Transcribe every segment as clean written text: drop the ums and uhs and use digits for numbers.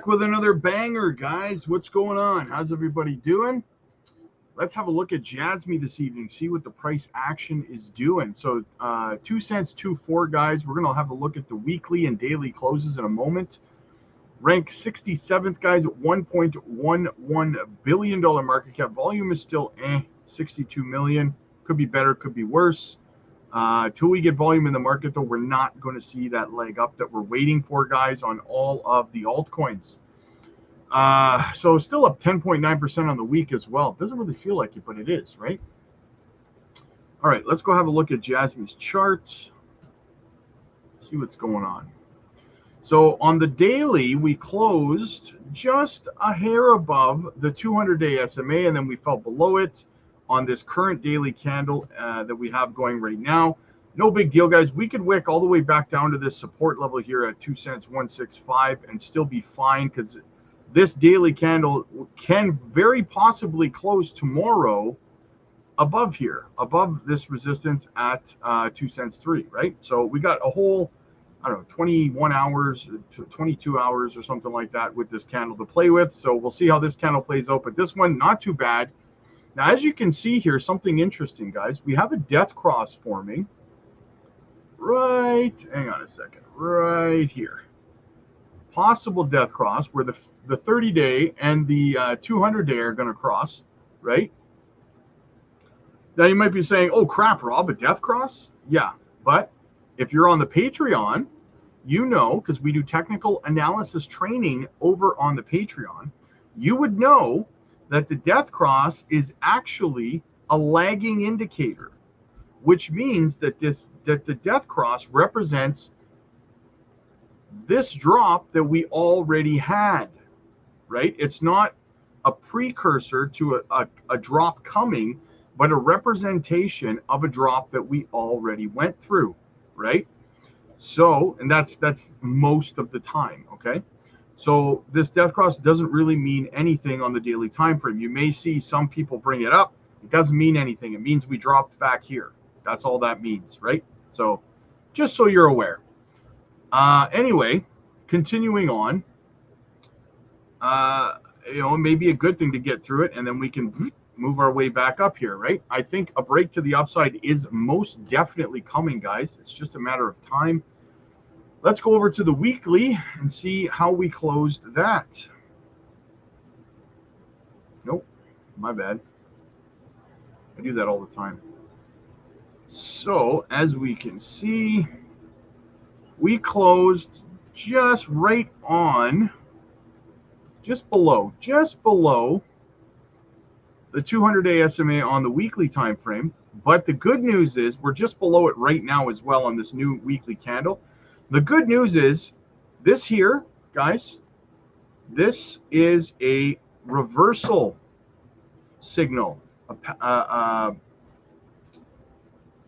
back with another banger, guys. What's going on? How's everybody doing? Let's have a look at JASMY this evening, see what the price action is doing. So 2 cents, 2.4, guys. We're going to have a look at the weekly and daily closes in a moment. Ranked 67th, guys, at $1.11 billion market cap. Volume is still 62 million. Could be better, could be worse. Till we get volume in the market, though, we're not going to see that leg up that we're waiting for, guys, on all of the altcoins. So still up 10.9% on the week as well. Doesn't really feel like it, but it is, right? All right, let's go have a look at JASMY's charts. See what's going on. So on the daily, we closed just a hair above the 200-day SMA, and then we fell below it on this current daily candle that we have going right now. No big deal, guys. We could wick all the way back down to this support level here at 2 cents 165 and still be fine, because this daily candle can very possibly close tomorrow above here, above this resistance at 2 cents 3, right? So we got a whole, I don't know, 21 hours to 22 hours or something like that with this candle to play with. So we'll see how this candle plays out, but this one, not too bad. Now, as you can see here, something interesting, guys. We have a death cross forming right, hang on a second, right here. Possible death cross where the 30-day and the 200-day are going to cross, right? Now, you might be saying, oh, crap, Rob, a death cross? Yeah, but if you're on the Patreon, you know, because we do technical analysis training over on the Patreon, you would know that the death cross is actually a lagging indicator, which means that the death cross represents this drop that we already had, right? It's not a precursor to a drop coming, but a representation of a drop that we already went through, right? So, and that's most of the time, okay? So this death cross doesn't really mean anything on the daily time frame. You may see some people bring it up. It doesn't mean anything. It means we dropped back here. That's all that means, right? So just so you're aware. Anyway, continuing on, you know, maybe a good thing to get through it, and then we can move our way back up here, right? I think a break to the upside is most definitely coming, guys. It's just a matter of time. Let's go over to the weekly and see how we closed that. Nope, my bad. I do that all the time. So as we can see, we closed just right on, just below the 200-day SMA on the weekly time frame. But the good news is we're just below it right now as well on this new weekly candle. The good news is this here, guys, this is a reversal signal, a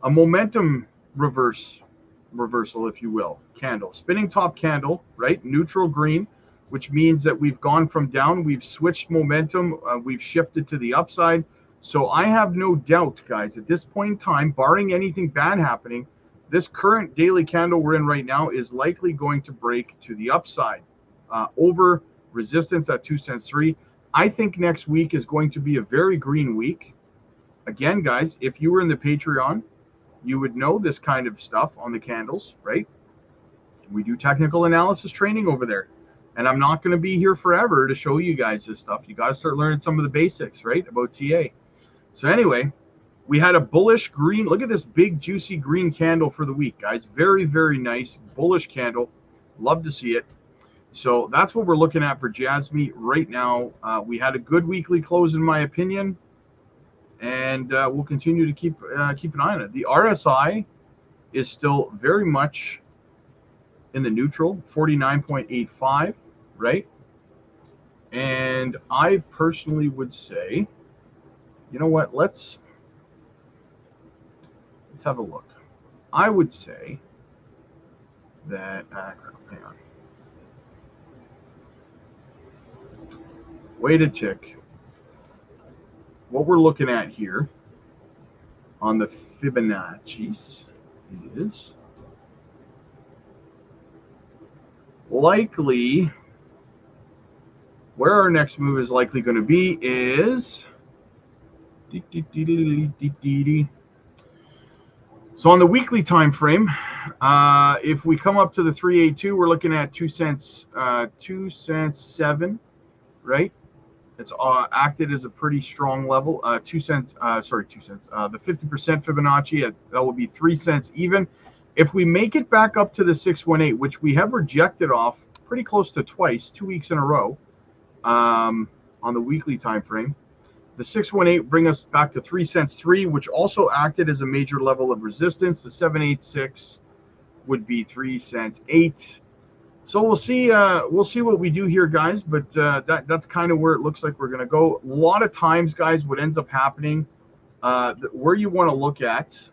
momentum reversal, if you will, candle, spinning top candle, right? Neutral green, which means that we've gone from down, we've switched momentum, we've shifted to the upside. So I have no doubt, guys, at this point in time, barring anything bad happening, this current daily candle we're in right now is likely going to break to the upside over resistance at 2 cents 3. I think next week is going to be a very green week. Again, guys, if you were in the Patreon, you would know this kind of stuff on the candles, right? We do technical analysis training over there. And I'm not going to be here forever to show you guys this stuff. You got to start learning some of the basics, right, about TA. So anyway, we had a bullish green. Look at this big, juicy green candle for the week, guys. Very, very nice bullish candle. Love to see it. So that's what we're looking at for JASMY right now. We had a good weekly close, in my opinion, and we'll continue to keep an eye on it. The RSI is still very much in the neutral, 49.85, right? And I personally would say, you know what? Let's have a look. I would say that, hang on. Wait a tick. What we're looking at here on the Fibonacci's is likely Where our next move is likely going to be is, so on the weekly time frame, if we come up to the 382, we're looking at 2 cents, 7, right? It's acted as a pretty strong level. 2 cents, sorry, 2 cents. The 50% Fibonacci, that will be 3 cents even. If we make it back up to the 618, which we have rejected off pretty close to twice, 2 weeks in a row, on the weekly time frame, the 618 bring us back to 3 cents 3, which also acted as a major level of resistance. The 786 would be 3 cents 8. So we'll see what we do here, guys. But that's kind of where it looks like we're going to go. A lot of times, guys, what ends up happening, where you want to look at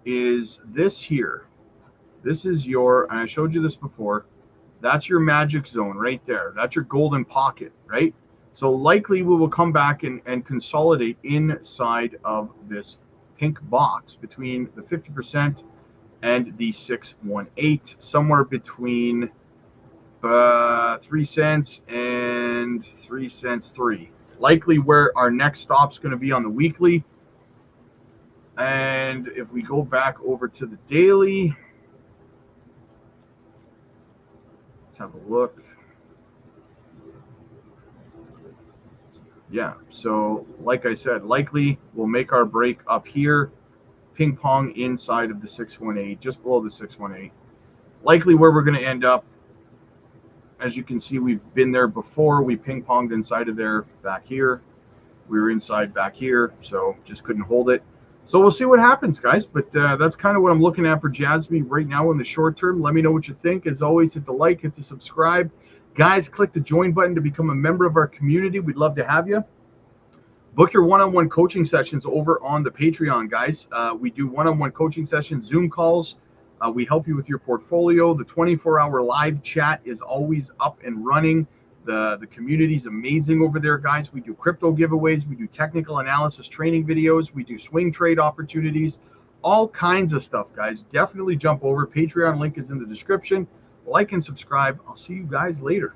is this here. This is your, and I showed you this before, that's your magic zone right there. That's your golden pocket, right? So likely we will come back and consolidate inside of this pink box between the 50% and the 618, somewhere between 3 cents and 3 cents 3. Likely where our next stop's going to be on the weekly. And if we go back over to the daily, let's have a look. Yeah, so like I said, likely we'll make our break up here, ping pong inside of the 618, just below the 618. Likely where we're going to end up, as you can see, we've been there before. We ping ponged inside of there back here. We were inside back here, so just couldn't hold it. So we'll see what happens, guys. But that's kind of what I'm looking at for JASMY right now in the short term. Let me know what you think. As always, hit the like, hit the subscribe. Guys, click the join button to become a member of our community. We'd love to have you. Book your one-on-one coaching sessions over on the Patreon, guys. We do one-on-one coaching sessions, Zoom calls. We help you with your portfolio. The 24-hour live chat is always up and running. The community is amazing over there, guys. We do crypto giveaways. We do technical analysis training videos. We do swing trade opportunities, all kinds of stuff, guys. Definitely jump over. Patreon link is in the description. Like and subscribe. I'll see you guys later.